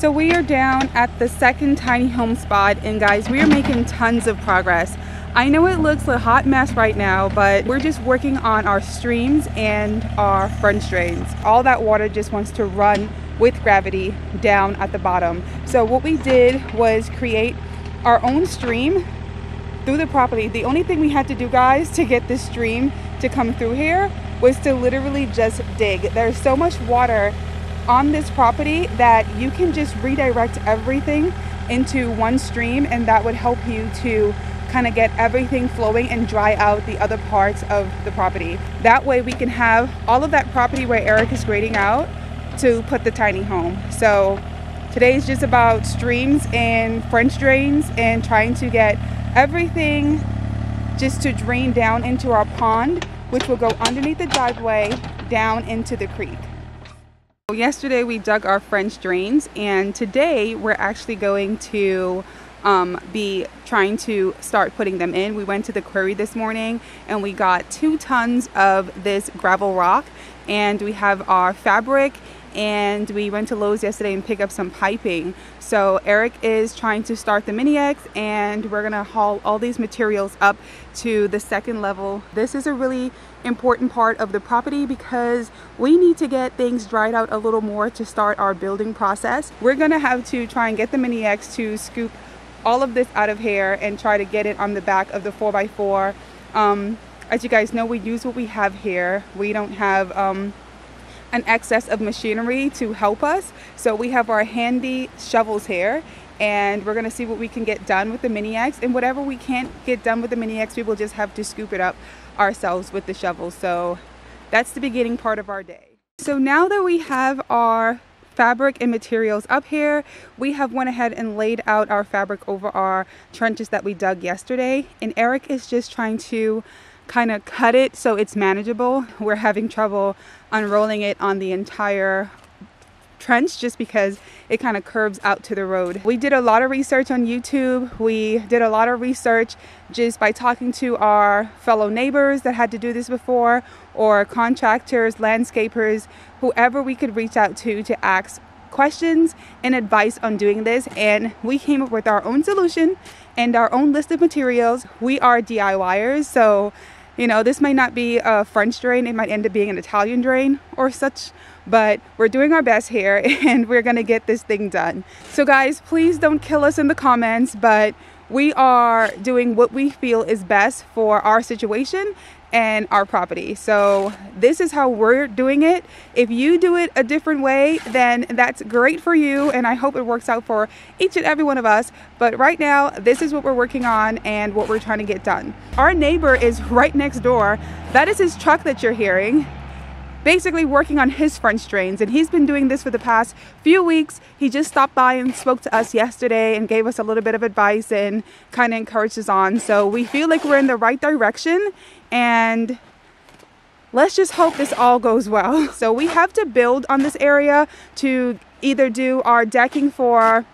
So we are down at the second tiny home spot, and guys, we are making tons of progress. I know it looks a hot mess right now, but we're just working on our streams and our French drains. All that water just wants to run with gravity down at the bottom. So what we did was create our own stream through the property. The only thing we had to do, guys, to get this stream to come through here was to literally just dig. There's so much water on this property that you can just redirect everything into one stream, and that would help you to kind of get everything flowing and dry out the other parts of the property. That way we can have all of that property where Eric is grading out to put the tiny home. So today is just about streams and French drains and trying to get everything just to drain down into our pond, which will go underneath the driveway down into the creek. Yesterday we dug our French drains, and today we're actually going to be trying to start putting them in. We went to the quarry this morning and we got 2 tons of this gravel rock, and we have our fabric, and we went to Lowe's yesterday and picked up some piping. So Eric is trying to start the mini X, and we're gonna haul all these materials up to the second level. This is a really important part of the property because we need to get things dried out a little more to start our building process. We're gonna have to try and get the mini X to scoop all of this out of here and try to get it on the back of the 4x4. As you guys know, we use what we have here. We don't have an excess of machinery to help us, so we have our handy shovels here, and we're gonna see what we can get done with the mini X, and whatever we can't get done with the mini X, we will just have to scoop it up ourselves with the shovel. So that's the beginning part of our day. So now that we have our fabric and materials up here, we have went ahead and laid out our fabric over our trenches that we dug yesterday, and Eric is just trying to kind of cut it so it's manageable. We're having trouble unrolling it on the entire trench just because it kind of curves out to the road. We did a lot of research on YouTube. We did a lot of research just by talking to our fellow neighbors that had to do this before, or contractors, landscapers, whoever we could reach out to ask questions and advice on doing this, and we came up with our own solution and our own list of materials. We are DIYers, so you know, this might not be a French drain, it might end up being an Italian drain or such, but we're doing our best here and we're gonna get this thing done. So guys, please don't kill us in the comments, but we are doing what we feel is best for our situation and our property. So this is how we're doing it. If you do it a different way, then that's great for you, and I hope it works out for each and every one of us. But right now, this is what we're working on and what we're trying to get done. Our neighbor is right next door. That is his truck that you're hearing, basically working on his French drains, and he's been doing this for the past few weeks. He just stopped by and spoke to us yesterday and gave us a little bit of advice and kind of encouraged us on. So we feel like we're in the right direction, and let's just hope this all goes well. So we have to build on this area to either do our decking for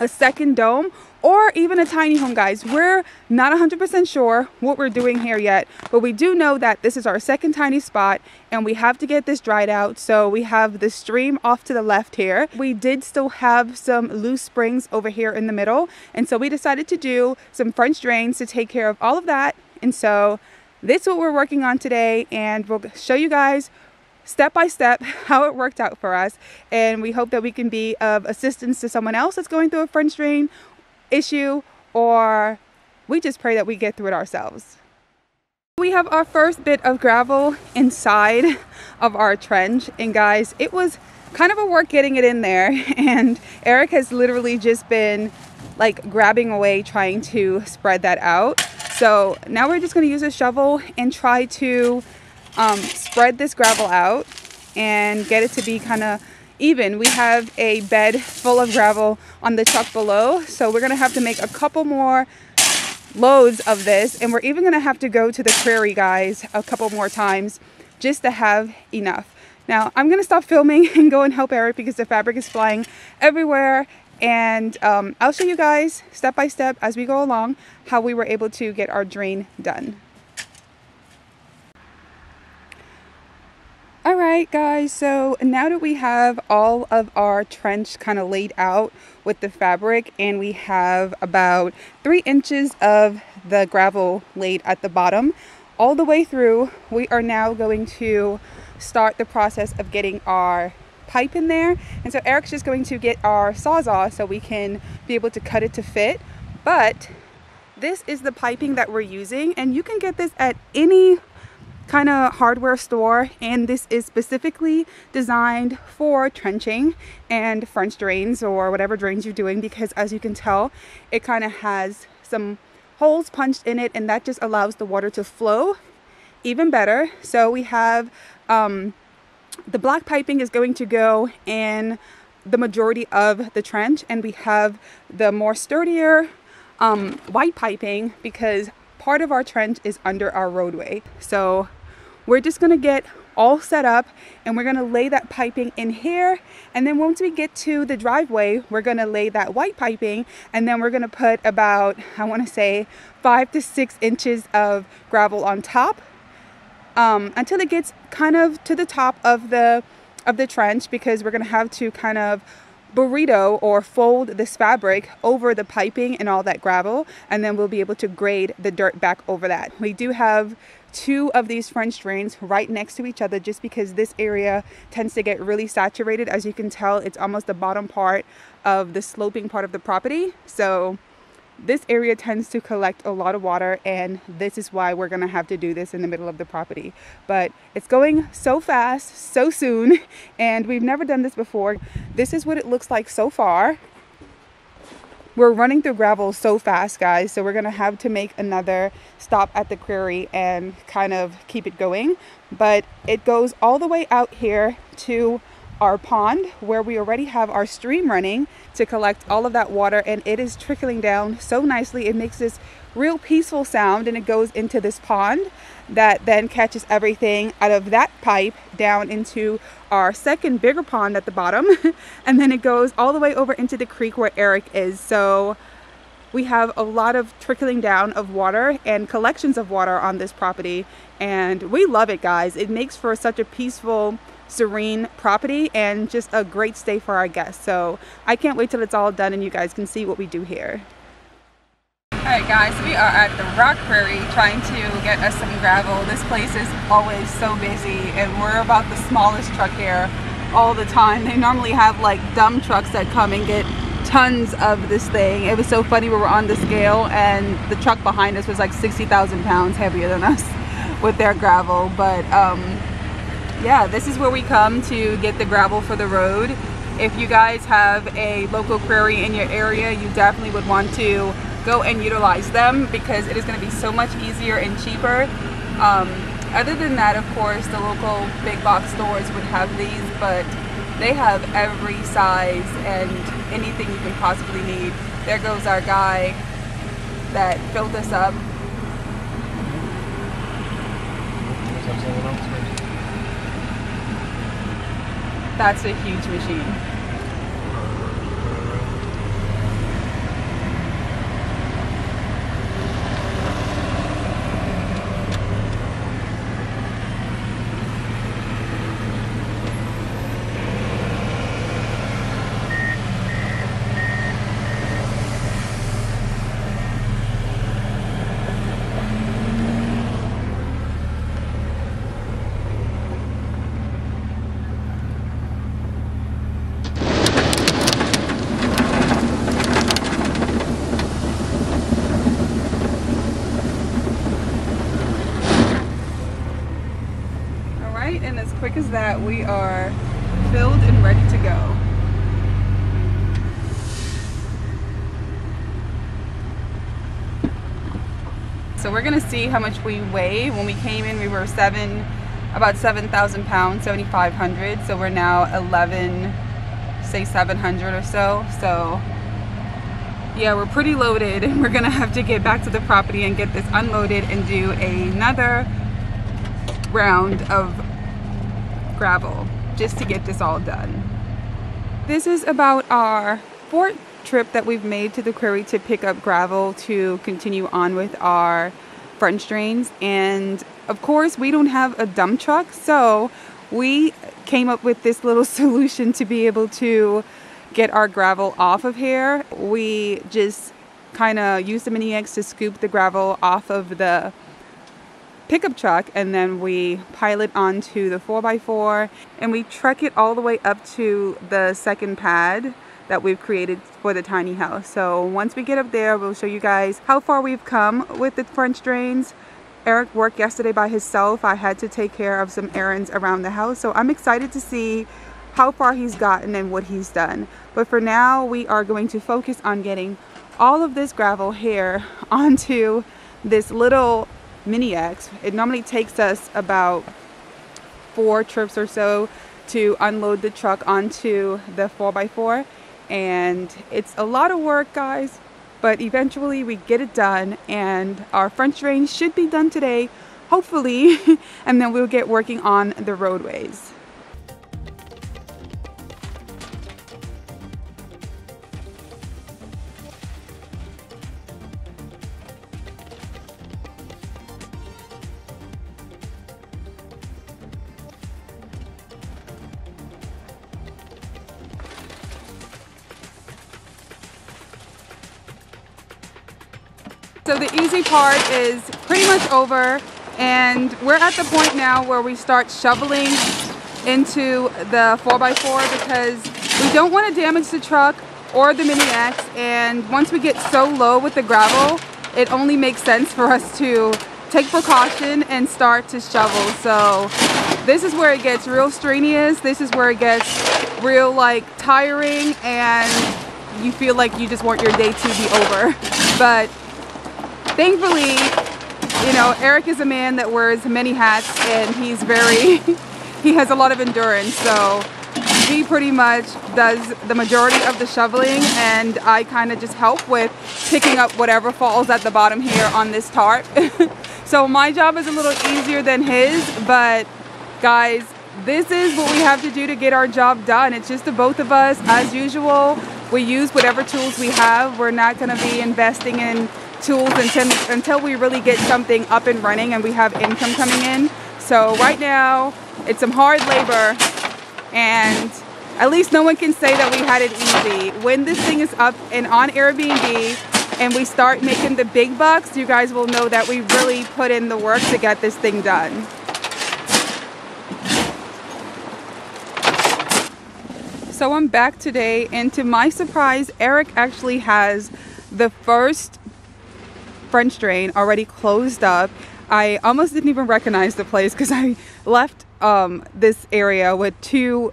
a second dome or even a tiny home, guys. We're not 100% sure what we're doing here yet, but we do know that this is our second tiny spot and we have to get this dried out. So we have the stream off to the left here. We did still have some loose springs over here in the middle, and so we decided to do some French drains to take care of all of that. And so this is what we're working on today, and we'll show you guys step by step how it worked out for us, and we hope that we can be of assistance to someone else that's going through a French drain issue, or we just pray that we get through it ourselves. We have our first bit of gravel inside of our trench, and guys, it was kind of a work getting it in there, and Eric has literally just been like grabbing away trying to spread that out. So now we're just going to use a shovel and try to spread this gravel out and get it to be kind of even. We have a bed full of gravel on the truck below, so we're going to have to make a couple more loads of this, and we're even going to have to go to the prairie, guys, a couple more times just to have enough. Now I'm going to stop filming and go and help Eric because the fabric is flying everywhere, and I'll show you guys step by step as we go along how we were able to get our drain done. All right. Alright guys, so now that we have all of our trench kind of laid out with the fabric, and we have about 3 inches of the gravel laid at the bottom all the way through, we are now going to start the process of getting our pipe in there. And so Eric's just going to get our Sawzall so we can be able to cut it to fit. But this is the piping that we're using, and you can get this at any kind of hardware store, and this is specifically designed for trenching and French drains or whatever drains you're doing, because as you can tell, it kind of has some holes punched in it, and that just allows the water to flow even better. So we have the black piping is going to go in the majority of the trench, and we have the more sturdier white piping because part of our trench is under our roadway. So we're just going to get all set up, and we're going to lay that piping in here, and then once we get to the driveway, we're going to lay that white piping, and then we're going to put about, I want to say, 5 to 6 inches of gravel on top until it gets kind of to the top of the trench, because we're going to have to kind of burrito or fold this fabric over the piping and all that gravel, and then we'll be able to grade the dirt back over that. We do have 2 of these French drains right next to each other just because this area tends to get really saturated. As you can tell, it's almost the bottom part of the sloping part of the property. So this area tends to collect a lot of water, and this is why we're gonna have to do this in the middle of the property. But it's going so fast, so soon, and we've never done this before. This is what it looks like so far. We're running through gravel so fast, guys, so we're gonna have to make another stop at the quarry and kind of keep it going. But it goes all the way out here to our pond where we already have our stream running to collect all of that water, and it is trickling down so nicely. It makes this real peaceful sound, and it goes into this pond that then catches everything out of that pipe down into our second bigger pond at the bottom and then it goes all the way over into the creek where Eric is. So we have a lot of trickling down of water and collections of water on this property, and we love it, guys. It makes for such a peaceful, serene property and just a great stay for our guests. So I can't wait till it's all done and you guys can see what we do here. Alright guys, we are at the rock quarry trying to get us some gravel. This place is always so busy, and we're about the smallest truck here all the time. They normally have like dump trucks that come and get tons of this thing. It was so funny, we were on the scale and the truck behind us was like 60,000 pounds heavier than us with their gravel. But yeah, this is where we come to get the gravel for the road. If you guys have a local quarry in your area, you definitely would want to go and utilize them because it is going to be so much easier and cheaper. Other than that, of course, the local big box stores would have these, but they have every size and anything you can possibly need. There goes our guy that filled us up. That's a huge machine. And as quick as that, we are filled and ready to go. So we're gonna see how much we weigh. When we came in, we were about 7,000 pounds, 7,500. So we're now 700 or so. So yeah, we're pretty loaded. We're gonna have to get back to the property and get this unloaded and do another round of gravel just to get this all done. This is about our 4th trip that we've made to the quarry to pick up gravel to continue on with our French drains, and of course we don't have a dump truck, so we came up with this little solution to be able to get our gravel off of here. We just kind of use the mini X to scoop the gravel off of the pickup truck, and then we pile it onto the 4x4 and we truck it all the way up to the second pad that we've created for the tiny house. So once we get up there, we'll show you guys how far we've come with the French drains. Eric worked yesterday by himself. I had to take care of some errands around the house, so I'm excited to see how far he's gotten and what he's done. But for now, we are going to focus on getting all of this gravel here onto this little mini X. It normally takes us about 4 trips or so to unload the truck onto the 4x4, and it's a lot of work, guys, but eventually we get it done, and our French drain should be done today, hopefully, and then we'll get working on the roadways. So the easy part is pretty much over, and we're at the point now where we start shoveling into the 4x4 because we don't want to damage the truck or the mini X, and once we get so low with the gravel, it only makes sense for us to take precaution and start to shovel. So this is where it gets real strenuous. This is where it gets real tiring, and you feel like you just want your day to be over. But thankfully, you know, Eric is a man that wears many hats, and he's he has a lot of endurance, so he pretty much does the majority of the shoveling, and I kind of just help with picking up whatever falls at the bottom here on this tarp. So my job is a little easier than his, but guys, this is what we have to do to get our job done. It's just the both of us. As usual, we use whatever tools we have. We're not going to be investing in tools until we really get something up and running and we have income coming in. So right now it's some hard labor, and at least no one can say that we had it easy. When this thing is up and on Airbnb and we start making the big bucks, you guys will know that we really put in the work to get this thing done. So I'm back today, and to my surprise, Eric actually has the first French drain already closed up. I almost didn't even recognize the place because I left this area with 2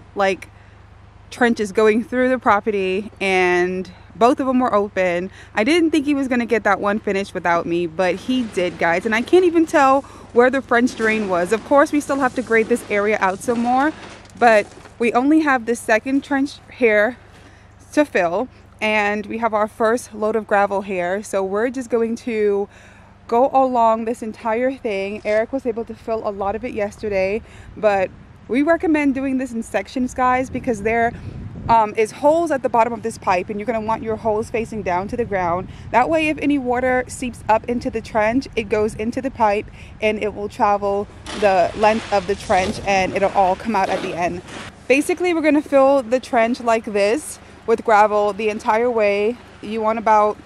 trenches going through the property, and both of them were open. I didn't think he was going to get that one finished without me, but he did, guys, and I can't even tell where the French drain was. Of course, we still have to grade this area out some more, but we only have the second trench here to fill, and we have our first load of gravel here. So we're just going to go along this entire thing. Eric was able to fill a lot of it yesterday, but we recommend doing this in sections, guys, because there is holes at the bottom of this pipe, and you're going to want your holes facing down to the ground. That way, if any water seeps up into the trench, it goes into the pipe and it will travel the length of the trench, and it'll all come out at the end. Basically, we're going to fill the trench like this with gravel the entire way. You want about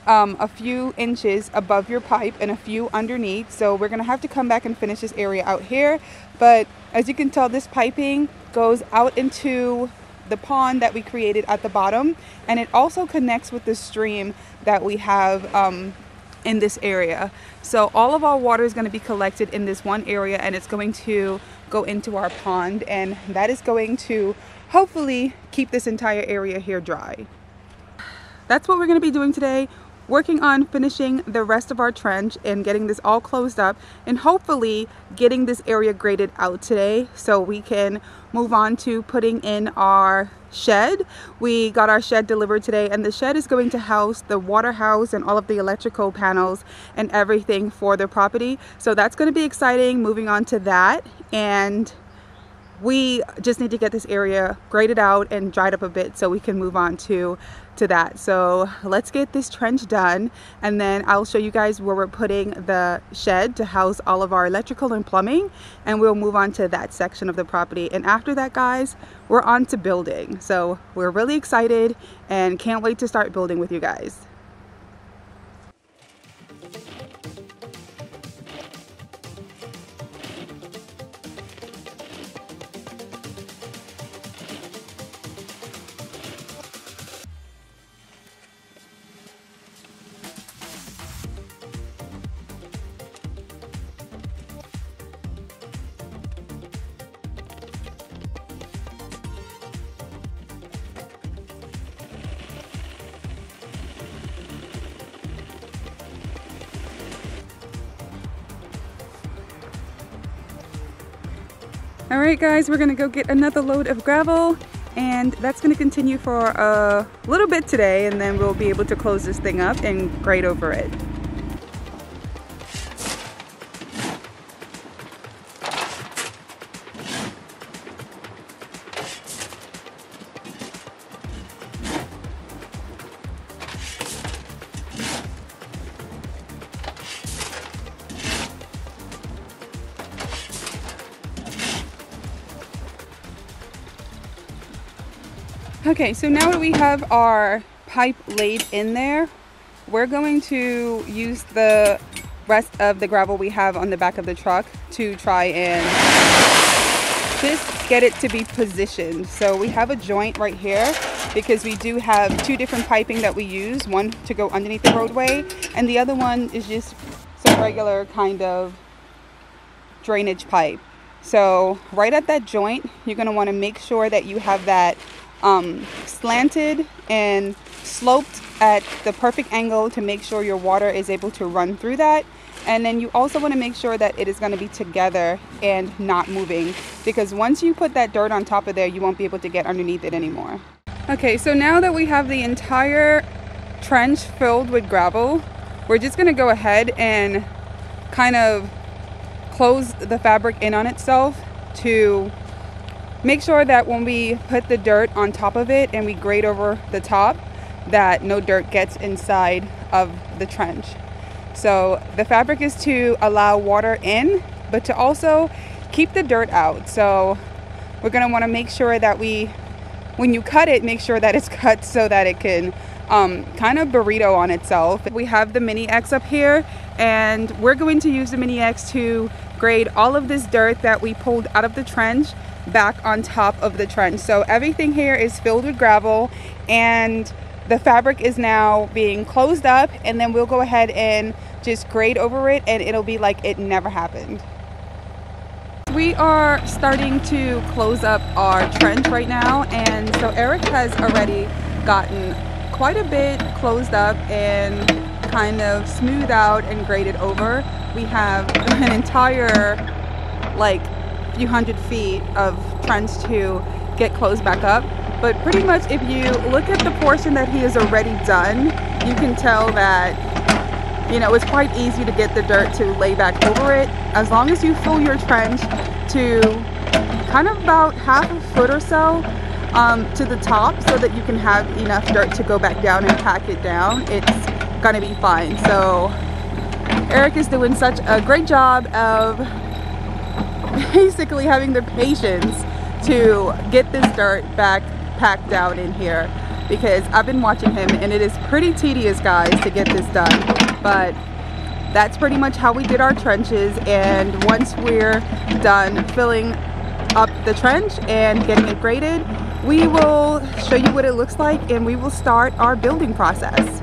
a few inches above your pipe and a few underneath. So we're going to have to come back and finish this area out here. But as you can tell, this piping goes out into the pond that we created at the bottom, and it also connects with the stream that we have in this area. So all of our water is going to be collected in this one area, and it's going to go into our pond, and that is going to hopefully keep this entire area here dry. That's what we're going to be doing today, working on finishing the rest of our trench and getting this all closed up, and hopefully getting this area graded out today so we can move on to putting in our shed. We got our shed delivered today, and the shed is going to house the water house and all of the electrical panels and everything for the property. So that's going to be exciting, moving on to that. And we just need to get this area graded out and dried up a bit so we can move on to that. So let's get this trench done, and then I'll show you guys where we're putting the shed to house all of our electrical and plumbing, and we'll move on to that section of the property. And after that, guys, we're on to building. So we're really excited and can't wait to start building with you guys. All right, guys, we're gonna go get another load of gravel, and that's gonna continue for a little bit today, and then we'll be able to close this thing up and grade over it. Okay, so now that we have our pipe laid in there, we're going to use the rest of the gravel we have on the back of the truck to try and just get it to be positioned. So we have a joint right here because we do have two different piping that we use, one to go underneath the roadway and the other one is just some regular kind of drainage pipe. So right at that joint, you're going to want to make sure that you have that slanted and sloped at the perfect angle to make sure your water is able to run through that. And then you also want to make sure that it is going to be together and not moving, because once you put that dirt on top of there, you won't be able to get underneath it anymore. Okay, so now that we have the entire trench filled with gravel, we're just going to go ahead and kind of close the fabric in on itself to make sure that when we put the dirt on top of it and we grade over the top, that no dirt gets inside of the trench. So the fabric is to allow water in, but to also keep the dirt out. So we're going to want to make sure that when you cut it, make sure that it's cut so that it can kind of burrito on itself. We have the Mini X up here, and we're going to use the Mini X to grade all of this dirt that we pulled out of the trench back on top of the trench. So everything here is filled with gravel, and the fabric is now being closed up, and then we'll go ahead and just grade over it, and it'll be like it never happened. We are starting to close up our trench right now, and so Eric has already gotten quite a bit closed up and kind of smoothed out and graded over. We have an entire like few hundred feet of trench to get closed back up, but pretty much if you look at the portion that he has already done, you can tell that, you know, it's quite easy to get the dirt to lay back over it, as long as you fill your trench to kind of about half a foot or so to the top, so that you can have enough dirt to go back down and pack it down. It's gonna be fine. So Eric is doing such a great job of basically having the patience to get this dirt back packed down in here, because I've been watching him and it is pretty tedious, guys, to get this done. But that's pretty much how we did our trenches, and once we're done filling up the trench and getting it graded, we will show you what it looks like and we will start our building process.